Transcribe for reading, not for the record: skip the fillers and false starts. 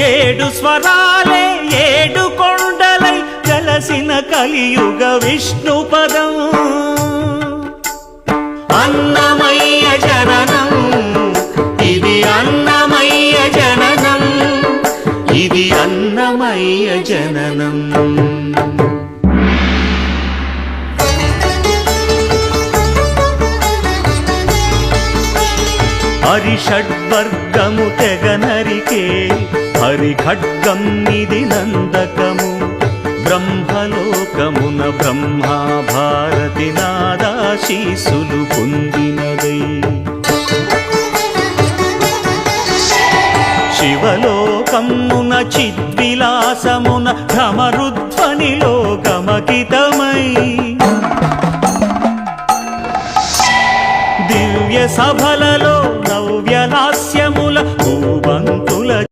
ఏడు స్వరాలే ఏడు కొండలై కలసిన కలియుగ విష్ణు పదం అన్నమయ్య జననం ఇది అన్నమయ్య జననం ఇది అన్నమయ్య జననం హరిషడ్వర్గము తెగనరికే హరి ఖడ్గం ఇది నందకము బ్రహ్మలోకమున బ్రహ్మా భారతి నాదాశీసులు పొందినదై శివలోకమున చిద్విలాసమున భ్రమరుధ్వనిలో గమకితమై దివ్య సభలలో